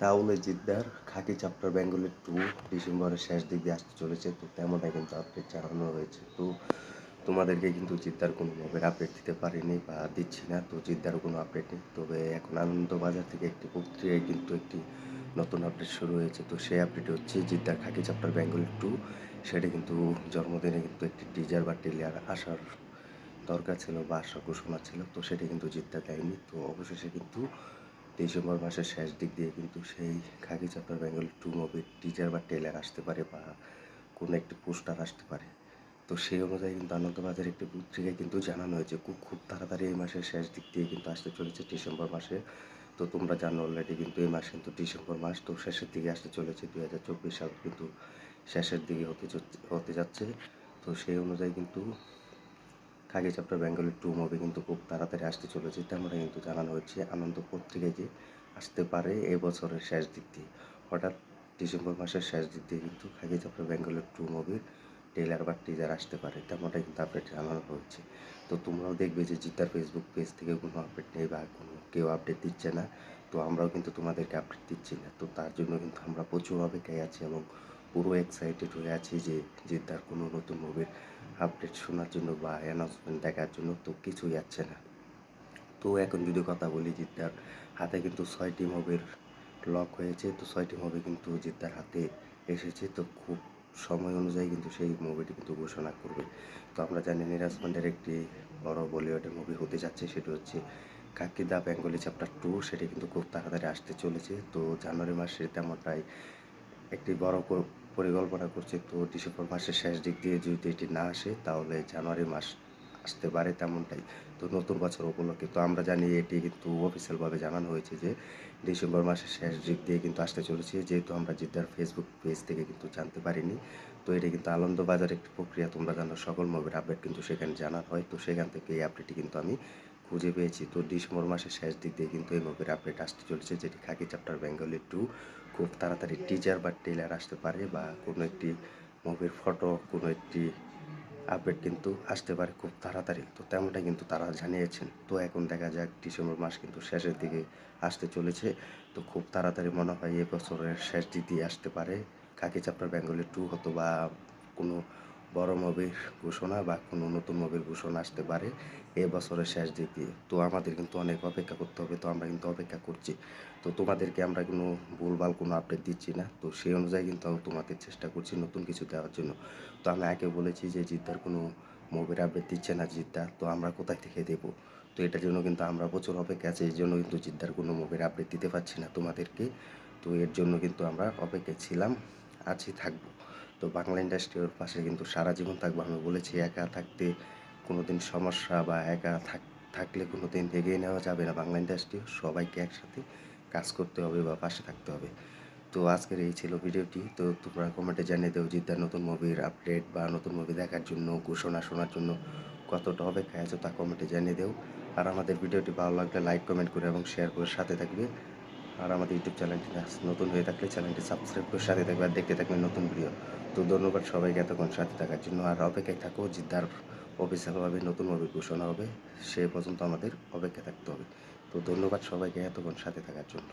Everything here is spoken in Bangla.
রাহুল জিদ্দার খাকি চ্যাপ্টার বেঙ্গলি 2 ডিসেম্বরের শেষ দিক দিয়ে আসতে চলেছে। তো তেমনটাই কিন্তু আপডেট জানানো হয়েছে। তো তোমাদেরকে কিন্তু জিদ্দার কোনো মুভির আপডেট দিতে পারিনি বা দিচ্ছি না। তো জিদ্দারও কোনো আপডেট নেই। তবে এখন আনন্দবাজার থেকে একটি পত্রিকায় কিন্তু একটি নতুন আপডেট শুরু হয়েছে। তো সেই আপডেট হচ্ছে জিদ্দার খাকি চ্যাপ্টার বেঙ্গলি 2 সেটা কিন্তু জন্মদিনে কিন্তু একটি টিজার বা ট্রেলার আসার দরকার ছিল বা আসার ঘোষণা ছিল। তো সেটা কিন্তু জিদ্দা দেয়নি। তো অবশেষে কিন্তু ডিসেম্বর মাসের শেষ দিক দিয়ে কিন্তু সেই খাকি চ্যাপ্টার বেঙ্গলি 2 মুভির টিজার বা ট্রেলার আসতে পারে বা কোনো একটি পোস্টার আসতে পারে। তো সেই অনুযায়ী কিন্তু আনন্দবাজার একটি পত্রিকায় কিন্তু জানানো হয়েছে খুব তাড়াতাড়ি এই মাসের শেষ দিক দিয়ে কিন্তু আসতে চলেছে ডিসেম্বর মাসে। তো তোমরা জানো অলরেডি কিন্তু এই মাস কিন্তু ডিসেম্বর মাস, তো শেষের দিকে আসতে চলেছে। 2024 সাল কিন্তু শেষের দিকে হতে যাচ্ছে। তো সেই অনুযায়ী কিন্তু খাকি চ্যাপ্টার বেঙ্গলি 2 মুভি কিন্তু খুব তাড়াতাড়ি আসতে চলেছে, তেমনটা কিন্তু জানানো হচ্ছে আনন্দ পত্রিকায় যে আসতে পারে এ বছরের শেষ দিক দিয়ে। হঠাৎ ডিসেম্বর মাসের শেষ দিক দিয়ে কিন্তু খাকি চ্যাপ্টার বেঙ্গলি 2 মুভির ট্রেলার বা টিজার আসতে পারে, তেমনটাই কিন্তু আপডেট জানানো হচ্ছে। তো তোমরাও দেখবে যে জিদ্দার ফেসবুক পেজ থেকে কোনো আপডেট নেই বা কোনো কেউ আপডেট দিচ্ছে না। তো আমরাও কিন্তু তোমাদেরকে আপডেট দিচ্ছি না। তো তার জন্য কিন্তু আমরা প্রচুর অপেক্ষায় আছি এবং পুরো এক্সাইটেড হয়ে আছি যে জিদ্দার কোনো নতুন মুভির আপডেট শোনার জন্য বা অ্যানাউন্সমেন্ট দেখার জন্য। তো কিছুই আসছে না। তো এখন যদি কথা বলি, জিদ্দার হাতে কিন্তু 6টি মুভির লক হয়েছে। তো 6টি মুভি কিন্তু জিদ্দার হাতে এসেছে। তো খুব সময় অনুযায়ী কিন্তু সেই মুভিটি কিন্তু ঘোষণা করবে। তো আমরা জানি নিরাজ পান্ডের একটি বড় বলিউডের মুভি হতে যাচ্ছে, সেটি হচ্ছে কাকি দা বেঙ্গলি চ্যাপ্টার 2। সেটি কিন্তু খুব তাড়াতাড়ি আসতে চলেছে। তো জানুয়ারি মাসে তেমনটাই একটি বড় পরিকল্পনা করছে। তো ডিসেম্বর মাসের শেষ দিক দিয়ে যদি এটি না আসে তাহলে জানুয়ারি মাস আসতে পারে, তেমনটাই। তো নতুন বছর উপলক্ষে তো আমরা জানি এটি কিন্তু অফিসিয়ালভাবে জানানো হয়েছে যে ডিসেম্বর মাসের শেষ দিক দিয়ে কিন্তু আসতে চলেছে, যেহেতু আমরা জিদ্দার ফেসবুক পেজ থেকে কিন্তু জানতে পারিনি। তো এটি কিন্তু আনন্দবাজার একটি প্রক্রিয়া, তোমরা জানো সকল মুভির আপডেট কিন্তু সেখানে জানানো হয়। তো সেখান থেকে এই আপডেটটি কিন্তু আমি খুঁজে পেয়েছি। তো ডিসেম্বর মাসের শেষ দিক দিয়ে কিন্তু এই মুভির আপডেট আসতে চলেছে, যেটি খাকি চ্যাপ্টার বেঙ্গলি 2। খুব তাড়াতাড়ি টিজার বা ট্রেলার আসতে পারে বা কোনো একটি মুভির ফটো, কোনো একটি আপডেট কিন্তু আসতে পারে খুব তাড়াতাড়ি। তো তেমনটাই কিন্তু তারা জানিয়েছেন। তো এখন দেখা যাক, ডিসেম্বর মাস কিন্তু শেষের দিকে আসতে চলেছে। তো খুব তাড়াতাড়ি মনে হয় এ বছরের শেষ দিক দিয়ে আসতে পারে খাকি চ্যাপ্টার বেঙ্গলি 2, হতো বা কোনো বড় মুভির ঘোষণা বা কোনো নতুন মুভির ঘোষণা আসতে পারে এ বছরের শেষ দিক দিয়ে। তো আমাদের কিন্তু অনেক অপেক্ষা করতে হবে। তো আমরা কিন্তু অপেক্ষা করছি। তো তোমাদেরকে আমরা কোনো ভুলভাল কোনো আপডেট দিচ্ছি না। তো সেই অনুযায়ী কিন্তু আমি তোমাদের চেষ্টা করছি নতুন কিছু দেওয়ার জন্য। তো আমি আগে বলেছি যে জিদ্দার কোনো মুভির আপডেট দিচ্ছে না জিদ্দা, তো আমরা কোথায় থেকে দেবো? তো এটার জন্য কিন্তু আমরা প্রচুর অপেক্ষা আছি। এই জন্য কিন্তু জিদ্দার কোনো মুভির আপডেট দিতে পারছি না তোমাদেরকে। তো এর জন্য কিন্তু আমরা অপেক্ষায় ছিলাম, আছি, থাকবো। তো বাংলা ইন্ডাস্ট্রির পাশে কিন্তু সারা জীবন থাকবো। আমি বলেছি একা থাকতে কোনো দিন সমস্যা বা একা থাকলে কোনো দিন এগিয়ে নেওয়া যাবে না। বাংলা ইন্ডাস্ট্রি সবাইকে একসাথে কাজ করতে হবে বা পাশে থাকতে হবে। তো আজকের এই ছিল ভিডিওটি। তো তোমরা কমেন্টে জানিয়ে দাও জিদ্দার নতুন মুভির আপডেট বা নতুন মুভি দেখার জন্য, ঘোষণা শোনার জন্য কতটা অপেক্ষায় আছো তা কমেন্টে জানিয়ে দাও। আর আমাদের ভিডিওটি ভালো লাগলে লাইক, কমেন্ট করে এবং শেয়ার করে সাথে থাকবে। আর আমাদের ইউটিউব চ্যানেলটি নতুন হয়ে থাকলে চ্যানেলটি সাবস্ক্রাইব করে সাথে থাকবে আর দেখতে থাকবে নতুন ভিডিও। তো ধন্যবাদ সবাইকে এতক্ষণ সাথে থাকার জন্য। আর অপেক্ষায় থাকো, জিদ্দার অফিসিয়ালভাবে নতুন মুভি ঘোষণা হবে, সে পর্যন্ত আমাদের অপেক্ষা থাকতে হবে। তো ধন্যবাদ সবাইকে এতক্ষণ সাথে থাকার জন্য।